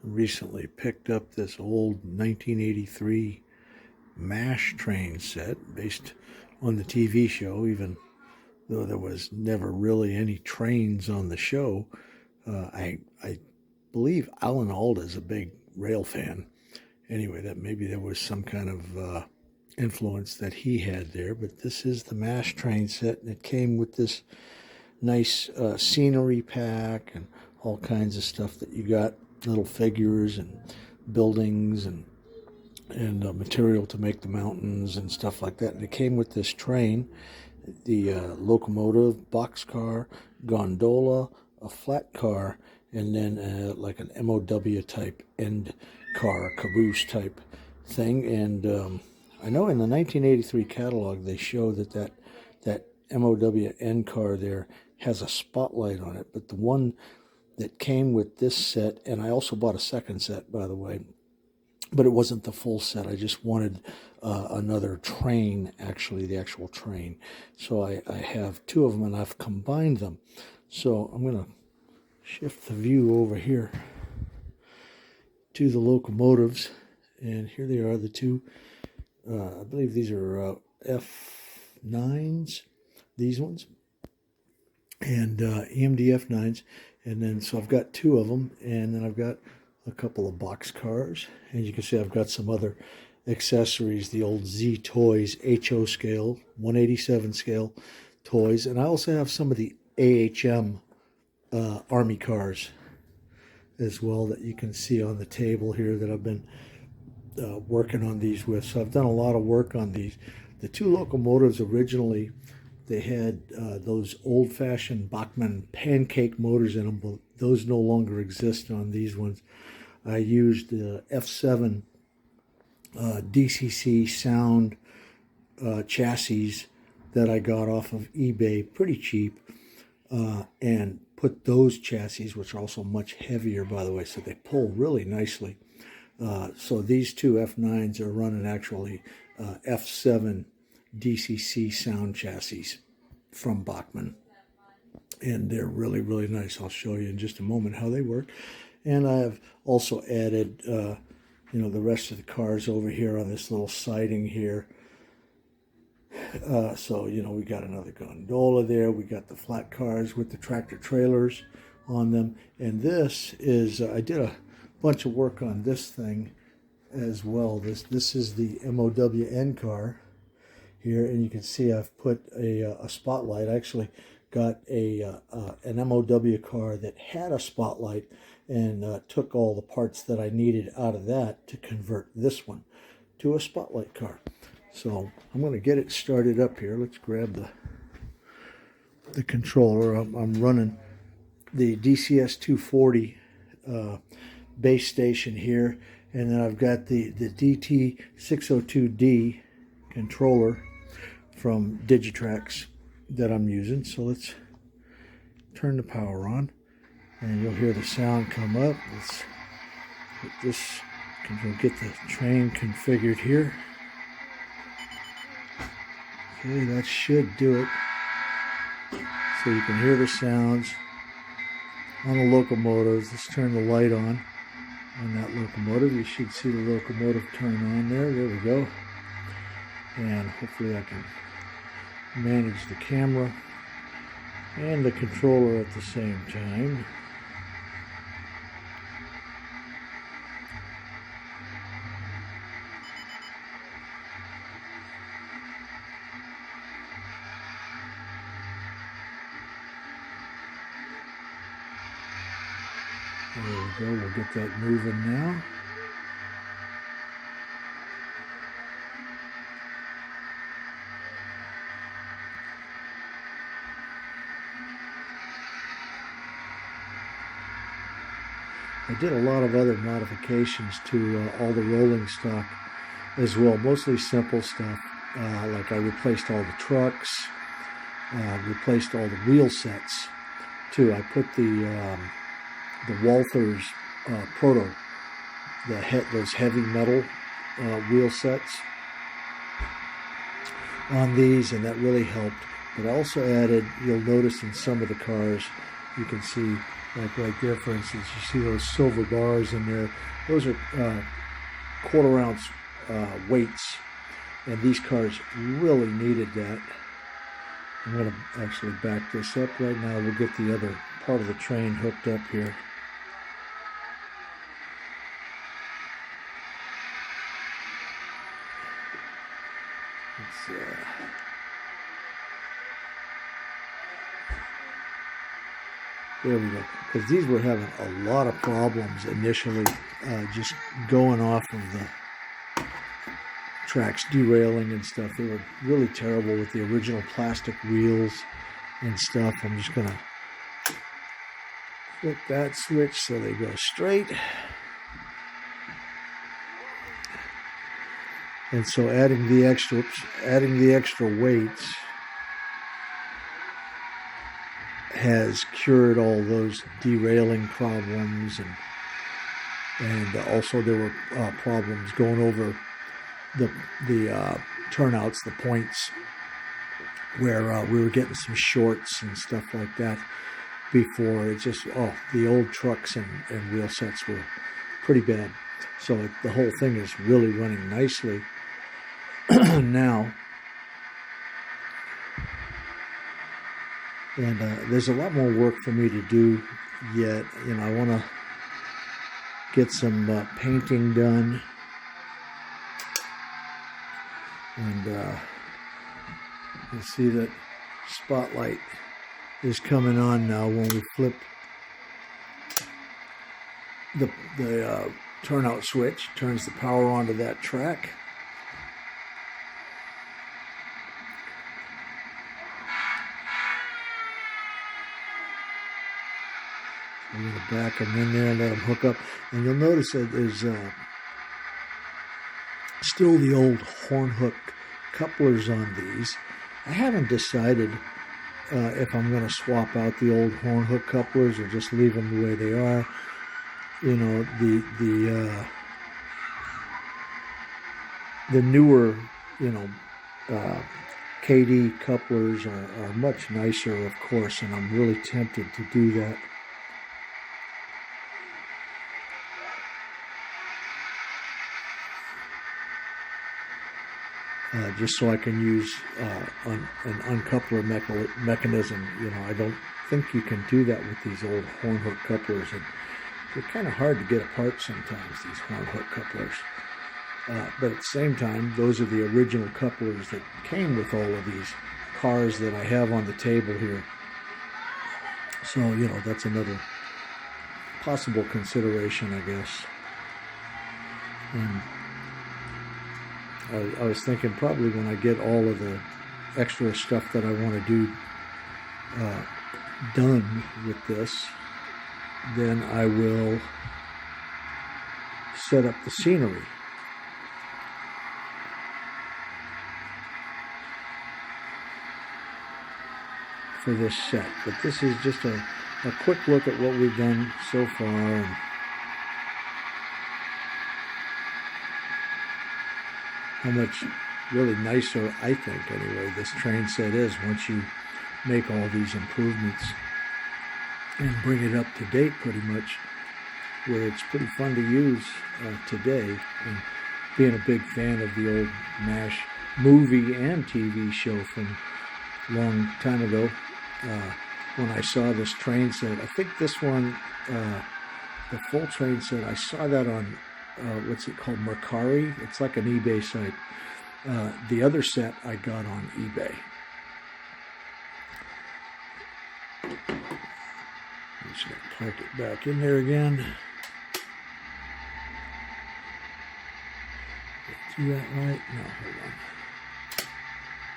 recently picked up this old 1983 MASH train set based on the TV show, even though there was never really any trains on the show. I believe Alan Alda is a big rail fan. Anyway, that maybe there was some kind of influence that he had there. But this is the MASH train set, and it came with this nice scenery pack and all kinds of stuff that you got, little figures and buildings and material to make the mountains and stuff like that. And it came with this train, the locomotive, boxcar, gondola, a flat car, and then like an MOW type end car, caboose type thing. And I know in the 1983 catalog they show that MOW end car there has a spotlight on it, but the one that came with this set, and I also bought a second set, by the way, but it wasn't the full set. I just wanted another train, actually, the actual train. So I have two of them, and I've combined them. So I'm going to shift the view over here to the locomotives, and here they are, the two. I believe these are F9s, these ones, and EMD F9s. And then, so I've got two of them, and then I've got a couple of box cars. And you can see I've got some other accessories, the old Zee Toys HO scale, 187 scale toys. And I also have some of the AHM Army cars as well that you can see on the table here that I've been working on these with. So I've done a lot of work on these. The two locomotives originally, they had those old-fashioned Bachmann pancake motors in them, but those no longer exist on these ones. I used the F7 DCC sound chassis that I got off of eBay pretty cheap, and put those chassis, which are also much heavier, by the way, so they pull really nicely. So these two F9s are running actually F7 DCC sound chassis from Bachmann, and they're really, really nice. I'll show you in just a moment how they work. And I have also added the rest of the cars over here on this little siding here. So we got another gondola there, we got the flat cars with the tractor trailers on them, and this is I did a bunch of work on this thing as well. This is the MOW end car here, and you can see I've put a spotlight. I actually got an MOW car that had a spotlight, and took all the parts that I needed out of that to convert this one to a spotlight car. So I'm going to get it started up here. Let's grab the controller. I'm running the DCS 240 base station here, and then I've got the DT 602D controller from Digitrax that I'm using. So let's turn the power on, and you'll hear the sound come up. Let's get this, we'll get the train configured here. Okay, that should do it. So you can hear the sounds on the locomotives. Let's turn the light on that locomotive. You should see the locomotive turn on there. There we go. And hopefully I can manage the camera and the controller at the same time. There we go, we'll get that moving now. I did a lot of other modifications to all the rolling stock as well, mostly simple stuff. Like I replaced all the trucks, replaced all the wheel sets too. I put the Walthers Proto, those heavy metal wheel sets on these, and that really helped. But I also added, you'll notice in some of the cars, you can see Like right there, for instance, you see those silver bars in there. Those are quarter-ounce weights, and these cars really needed that. I'm going to actually back this up right now. We'll get the other part of the train hooked up here. There we go. Because these were having a lot of problems initially, just going off of the tracks, derailing and stuff. They were really terrible with the original plastic wheels and stuff. I'm just going to flip that switch so they go straight. And so adding the extra weights has cured all those derailing problems, and also there were problems going over the turnouts, the points, where we were getting some shorts and stuff like that before. It just, the old trucks and wheel sets were pretty bad. So the whole thing is really running nicely now. And there's a lot more work for me to do yet. I want to get some painting done. And you'll see that spotlight is coming on now when we flip the turnout switch. Turns the power onto that track. I'm going to back them in there and let them hook up. And you'll notice that there's still the old horn hook couplers on these. I haven't decided if I'm going to swap out the old horn hook couplers or just leave them the way they are. The newer, KD couplers are much nicer, of course, and I'm really tempted to do that. Just so I can use an uncoupler mechanism. I don't think you can do that with these old horn hook couplers. And they're kind of hard to get apart sometimes, these horn hook couplers. But at the same time, those are the original couplers that came with all of these cars that I have on the table here. So, that's another possible consideration, I guess. And I was thinking probably when I get all of the extra stuff that I want to do done with this, then I will set up the scenery. For this set. But this is just a quick look at what we've done so far. And how much really nicer, I think anyway, this train set is once you make all these improvements and bring it up to date pretty much, where it's pretty fun to use today. And being a big fan of the old MASH movie and TV show from a long time ago, when I saw this train set, I think this one, the full train set, I saw that on what's it called, Mercari. It's like an eBay site. The other set I got on eBay. I'm just going to park it back in there again. Did I do that right? No, hold on.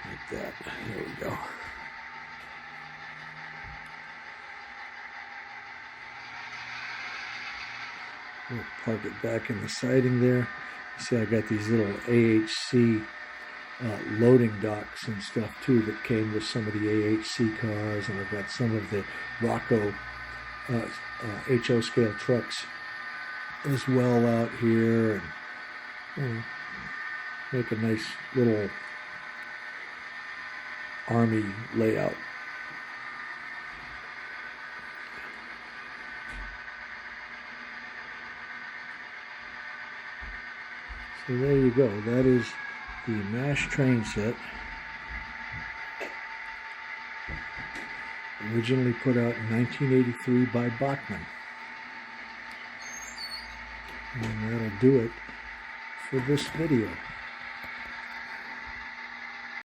Like that. There we go. We'll park it back in the siding there. You see I got these little AHC loading docks and stuff too that came with some of the AHC cars, and I've got some of the Roco HO scale trucks as well out here, and make a nice little army layout. So there you go. That is the MASH train set. Originally put out in 1983 by Bachmann. And that'll do it for this video.